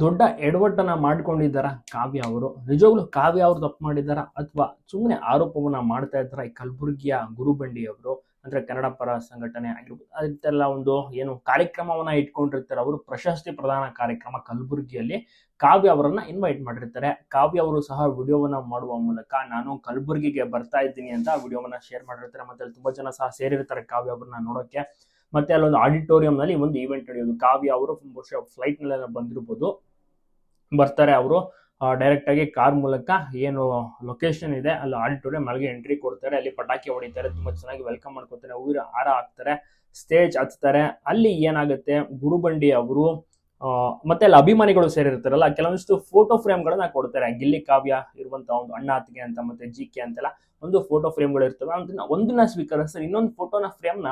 ದೊಡ್ಡ ಎಡವಟ್ಟನ್ನ ಮಾಡ್ಕೊಂಡಿದ್ದಾರ ಕಾವ್ಯ ಅವರು? ನಿಜವಾಗ್ಲೂ ಕಾವ್ಯ ಅವರು ತಪ್ಪು ಮಾಡಿದಾರ ಅಥವಾ ಸುಮ್ಮನೆ ಆರೋಪವನ್ನ ಮಾಡ್ತಾ ಇದ್ದಾರ ಈ ಕಲಬುರಗಿಯ ಗುರುಬಂಡಿ ಅವರು? ಅಂದ್ರೆ ಕನ್ನಡ ಪರ ಸಂಘಟನೆ ಆಗಿರ್ಬೋದು, ಅದೆಲ್ಲ ಒಂದು ಏನು ಕಾರ್ಯಕ್ರಮವನ್ನ ಇಟ್ಕೊಂಡಿರ್ತಾರೆ ಅವರು, ಪ್ರಶಸ್ತಿ ಪ್ರದಾನ ಕಾರ್ಯಕ್ರಮ ಕಲಬುರಗಿಯಲ್ಲಿ ಕಾವ್ಯ ಅವರನ್ನ ಇನ್ವೈಟ್ ಮಾಡಿರ್ತಾರೆ. ಕಾವ್ಯ ಅವರು ಸಹ ವಿಡಿಯೋವನ್ನ ಮಾಡುವ ಮೂಲಕ ನಾನು ಕಲಬುರಗಿಗೆ ಬರ್ತಾ ಇದ್ದೀನಿ ಅಂತ ವಿಡಿಯೋವನ್ನ ಶೇರ್ ಮಾಡಿರ್ತಾರೆ. ಮತ್ತೆ ತುಂಬಾ ಜನ ಸಹ ಸೇರಿರ್ತಾರೆ ಕಾವ್ಯ ಅವ್ರನ್ನ ನೋಡೋಕೆ. ಮತ್ತೆ ಅಲ್ಲೊಂದು ಆಡಿಟೋರಿಯಂ ನಲ್ಲಿ ಒಂದು ಈವೆಂಟ್ ನಡೆಯೋದು. ಕಾವ್ಯ ಅವರು ಫ್ಲೈಟ್ ನಲ್ಲೆಲ್ಲ ಬಂದಿರ್ಬೋದು, ಬರ್ತಾರೆ ಅವರು ಡೈರೆಕ್ಟ್ ಆಗಿ ಕಾರ್ ಮೂಲಕ ಏನು ಲೊಕೇಶನ್ ಇದೆ ಅಲ್ಲಿ ಆಡಿಟೋರಿಯಂ ಅಲ್ಲಿಗೆ ಎಂಟ್ರಿ ಕೊಡ್ತಾರೆ. ಅಲ್ಲಿ ಪಟಾಕಿ ಹೊಡಿತಾರೆ, ತುಂಬಾ ಚೆನ್ನಾಗಿ ವೆಲ್ಕಮ್ ಮಾಡ್ಕೊತಾರೆ, ಹೂವಿನ ಹಾರ ಹಾಕ್ತಾರೆ, ಸ್ಟೇಜ್ ಹಚ್ತಾರೆ. ಅಲ್ಲಿ ಏನಾಗುತ್ತೆ, ಗುರುಬಂಡಿ ಅವರು ಮತ್ತೆ ಅಲ್ಲಿ ಅಭಿಮಾನಿಗಳು ಸೇರಿರ್ತಾರಲ್ಲ, ಕೆಲವೊಂದಿಷ್ಟು ಫೋಟೋ ಫ್ರೇಮ್ ಗಳನ್ನ ಕೊಡ್ತಾರೆ. ಗಿಲ್ಲಿ ಕಾವ್ಯ ಇರುವಂತ ಒಂದು ಅಣ್ಣ ಅತ್ತಿಗೆ ಅಂತ ಮತ್ತೆ ಜಿ.ಕೆ ಅಂತೆಲ್ಲ ಒಂದು ಫೋಟೋ ಫ್ರೇಮ್ ಗಳು ಇರ್ತವೆ. ಒಂದನ್ನ ಸ್ವೀಕರಿಸ್ತಾರೆ, ಇನ್ನೊಂದು ಫೋಟೋನ ಫ್ರೇಮ್ ನ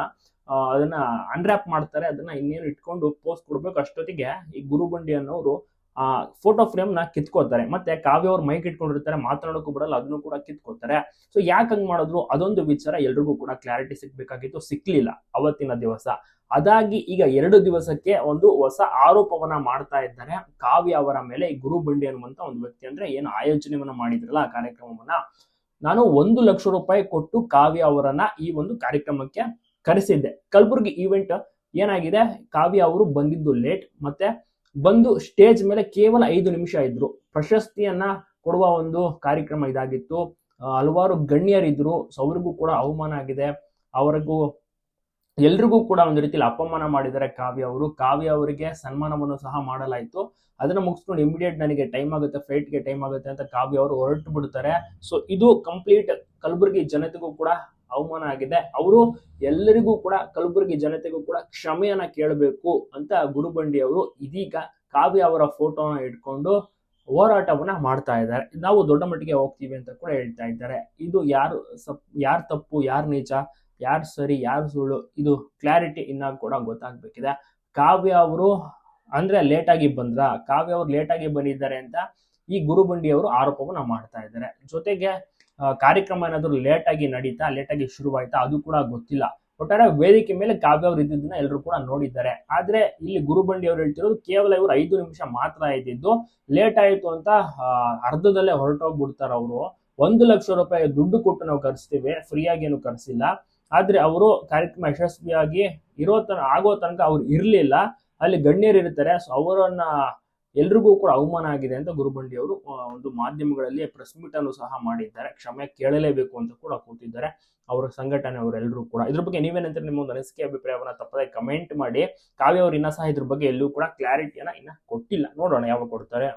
ಅದನ್ನ ಅನ್ರ್ಯಾಪ್ ಮಾಡ್ತಾರೆ. ಅದನ್ನ ಇನ್ನೇನು ಇಟ್ಕೊಂಡು ಪೋಸ್ಟ್ ಕೊಡ್ಬೇಕು. ಅಷ್ಟೊತ್ತಿಗೆ ಈ ಗುರುಬಂಡಿ ಅನ್ನೋರು ಆ ಫೋಟೋ ಫ್ರೇಮ್ ನ ಕಿತ್ಕೋತಾರೆ. ಮತ್ತೆ ಕಾವ್ಯ ಅವ್ರ ಮೈಕ್ ಇಟ್ಕೊಂಡಿರ್ತಾರೆ, ಮಾತನಾಡೋಕ್ಕೂ ಬಿಡಲ್ಲ, ಅದನ್ನು ಕೂಡ ಕಿತ್ಕೋತಾರೆ. ಸೊ ಯಾಕೆ ಹಂಗ್ ಮಾಡಿದ್ರು ಅದೊಂದು ವಿಚಾರ ಎಲ್ರಿಗೂ ಕೂಡ ಕ್ಲಾರಿಟಿ ಸಿಗ್ಬೇಕಾಗಿತ್ತು, ಸಿಕ್ಲಿಲ್ಲ ಅವತ್ತಿನ ದಿವಸ. ಅದಾಗಿ ಈಗ 2 ದಿವಸಕ್ಕೆ ಒಂದು ಹೊಸ ಆರೋಪವನ್ನ ಮಾಡ್ತಾ ಇದ್ದಾರೆ ಕಾವ್ಯ ಅವರ ಮೇಲೆ. ಈ ಗುರುಬಂಡಿ ಅನ್ನುವಂತ ಒಂದು ವ್ಯಕ್ತಿ, ಅಂದ್ರೆ ಏನು ಆಯೋಜನೆಯನ್ನ ಮಾಡಿದ್ರಲ್ಲ ಆ ಕಾರ್ಯಕ್ರಮವನ್ನ, ನಾನು 1 ಲಕ್ಷ ರೂಪಾಯಿ ಕೊಟ್ಟು ಕಾವ್ಯ ಅವರನ್ನ ಈ ಒಂದು ಕಾರ್ಯಕ್ರಮಕ್ಕೆ ಕರೆಸಿದ್ದೆ. ಕಲಬುರಗಿ ಈವೆಂಟ್ ಏನಾಗಿದೆ, ಕಾವ್ಯ ಅವರು ಬಂದಿದ್ದು ಲೇಟ್, ಮತ್ತೆ ಬಂದು ಸ್ಟೇಜ್ ಮೇಲೆ ಕೇವಲ 5 ನಿಮಿಷ ಇದ್ರು. ಪ್ರಶಸ್ತಿಯನ್ನ ಕೊಡುವ ಒಂದು ಕಾರ್ಯಕ್ರಮ ಇದಾಗಿತ್ತು, ಹಲವಾರು ಗಣ್ಯರಿದ್ರು. ಸೊ ಅವ್ರಿಗೂ ಕೂಡ ಅವಮಾನ ಆಗಿದೆ, ಅವರಿಗೂ ಎಲ್ರಿಗೂ ಕೂಡ ಒಂದು ರೀತಿಯಲ್ಲಿ ಅಪಮಾನ ಮಾಡಿದ್ದಾರೆ ಕಾವ್ಯ ಅವರು. ಕಾವ್ಯ ಅವರಿಗೆ ಸನ್ಮಾನವನ್ನು ಸಹ ಮಾಡಲಾಯಿತು. ಅದನ್ನ ಮುಗಿಸ್ಕೊಂಡು ಇಮಿಡಿಯೇಟ್ ನನಗೆ ಟೈಮ್ ಆಗುತ್ತೆ, ಫ್ಲೈಟ್ಗೆ ಟೈಮ್ ಆಗುತ್ತೆ ಅಂತ ಕಾವ್ಯ ಅವರು ಹೊರಟು ಬಿಡ್ತಾರೆ. ಸೊ ಇದು ಕಂಪ್ಲೀಟ್ ಕಲಬುರಗಿ ಜನತೆಗೂ ಕೂಡ ಅವಮಾನ ಆಗಿದೆ. ಅವರು ಎಲ್ಲರಿಗೂ ಕೂಡ, ಕಲಬುರಗಿ ಜನತೆಗೂ ಕೂಡ ಕ್ಷಮೆಯನ್ನ ಕೇಳಬೇಕು ಅಂತ ಗುರುಬಂಡಿ ಅವರು ಇದೀಗ ಕಾವ್ಯ ಅವರ ಫೋಟೋನ ಇಟ್ಕೊಂಡು ಹೋರಾಟವನ್ನ ಮಾಡ್ತಾ ಇದ್ದಾರೆ. ನಾವು ದೊಡ್ಡ ಮಟ್ಟಿಗೆ ಹೋಗ್ತೀವಿ ಅಂತ ಕೂಡ ಹೇಳ್ತಾ ಇದ್ದಾರೆ. ಇದು ಯಾರು ತಪ್ಪು, ಯಾರು ನೀಚ, ಯಾರು ಸರಿ, ಯಾರು ಸುಳ್ಳು, ಇದು ಕ್ಲಾರಿಟಿ ಇನ್ನ ಕೂಡ ಗೊತ್ತಾಗ್ಬೇಕಿದೆ. ಕಾವ್ಯ ಅವರು ಅಂದ್ರೆ ಲೇಟ್ ಆಗಿ ಬಂದ್ರ, ಕಾವ್ಯ ಅವರು ಲೇಟ್ ಆಗಿ ಬಂದಿದ್ದಾರೆ ಅಂತ ಈ ಗುರುಬಂಡಿ ಅವರು ಆರೋಪವನ್ನ ಮಾಡ್ತಾ ಇದ್ದಾರೆ. ಜೊತೆಗೆ ಕಾರ್ಯಕ್ರಮ ಏನಾದ್ರು ಲೇಟ್ ಆಗಿ ಶುರುವಾಯ್ತಾ ಅದು ಕೂಡ ಗೊತ್ತಿಲ್ಲ. ಒಟ್ಟಾರೆ ವೇದಿಕೆ ಮೇಲೆ ಕಾವ್ಯ ಅವರು ಇದ್ದಿದ್ದನ್ನ ಎಲ್ಲರೂ ಕೂಡ ನೋಡಿದ್ದಾರೆ. ಆದ್ರೆ ಇಲ್ಲಿ ಗುರುಬಂಡಿ ಅವರು ಹೇಳ್ತಿರೋದು ಕೇವಲ ಇವರು 5 ನಿಮಿಷ ಮಾತ್ರ ಇದ್ದಿದ್ದು, ಲೇಟ್ ಆಯ್ತು ಅಂತ ಅರ್ಧದಲ್ಲೇ ಹೊರಟೋಗ್ಬಿಡ್ತಾರ ಅವರು. 1 ಲಕ್ಷ ರೂಪಾಯಿ ದುಡ್ಡು ಕೊಟ್ಟು ನಾವು ಕರೆಸ್ತೀವಿ, ಫ್ರೀಯಾಗಿ ಏನು ಕರೆಸಿಲ್ಲ. ಆದ್ರೆ ಅವರು ಕಾರ್ಯಕ್ರಮ ಯಶಸ್ವಿಯಾಗಿ ಆಗೋ ತನಕ ಅವ್ರು ಇರ್ಲಿಲ್ಲ, ಅಲ್ಲಿ ಗಣ್ಯರು ಇರ್ತಾರೆ. ಸೊ ಅವರನ್ನ ಎಲ್ರಿಗೂ ಕೂಡ ಅವಮಾನ ಆಗಿದೆ ಅಂತ ಗುರುಬಂಡಿ ಅವರು ಒಂದು ಮಾಧ್ಯಮಗಳಲ್ಲಿ ಪ್ರೆಸ್ ಮೀಟ್ ಅನ್ನು ಸಹ ಮಾಡಿದ್ದಾರೆ. ಕ್ಷಮೆ ಕೇಳಲೇಬೇಕು ಅಂತ ಕೂಡ ಕೂತಿದ್ದಾರೆ ಅವರ ಸಂಘಟನೆ ಅವರೆಲ್ಲರೂ ಕೂಡ. ಇದ್ರ ಬಗ್ಗೆ ನೀವೇನಂತಾರೆ, ನಿಮ್ಮ ಒಂದು ಅನಿಸಿಕೆ ಅಭಿಪ್ರಾಯವನ್ನ ತಪ್ಪದೆ ಕಮೆಂಟ್ ಮಾಡಿ. ಕಾವ್ಯ ಅವರು ಇನ್ನ ಸಹ ಇದ್ರ ಬಗ್ಗೆ ಎಲ್ಲೂ ಕೂಡ ಕ್ಲಾರಿಟಿಯನ್ನ ಇನ್ನ ಕೊಟ್ಟಿಲ್ಲ, ನೋಡೋಣ ಯಾವಾಗ ಕೊಡ್ತಾರೆ.